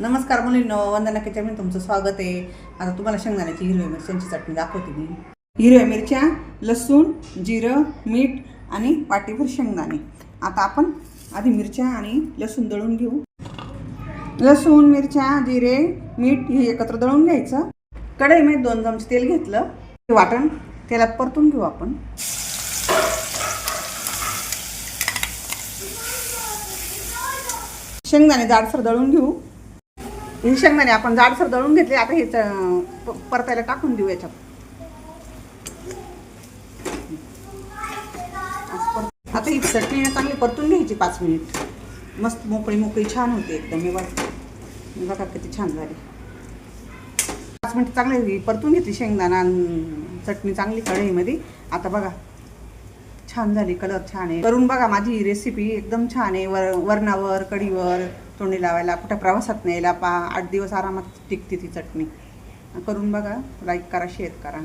नमस्कार मुलींनो, वंदना किचनमध्ये तुमचं स्वागत आहे. आता तुम्हाला शेंगदाण्याची हिरव्या मिरच्यांची चटणी दाखवते मी. हिरव्या मिरच्या, लसूण, जिरं, मीठ आणि वाटीभर शेंगदाणे. आता आपण आधी मिरच्या आणि लसूण दळून घेऊ. लसूण, मिरच्या, जिरे, मीठ हे एकत्र दळून घ्यायचं. कढईमध्ये 2 चमचे तेल घेतलं. ते वाटण तेलात परतून घेऊ आपण. शेंगदाणे जाडसर दळून घेऊ. हे शेंगदाणे आपण जाडसर दळून घेतले. आता हे परतायला टाकून देऊ याच्यात. आता ही चटणी चांगली परतून घ्यायची 5 मिनिट. मस्त मोकळी मोकळी छान होते एकदम. हे बघा किती छान झाली. 5 मिनिट चांगली परतून घेतली शेंगदाणा चटणी चांगली कढईमध्ये. आता बघा छान झाली, कलर छान आहे. करून बघा, माझी ही रेसिपी एकदम छान आहे. वरणावर, कढीवर तोंडी लावायला, कुठं प्रवासात न्यायला 8 दिवस आरामात टिकते ती चटणी. करून बघा. लाईक करा, शेअर करा.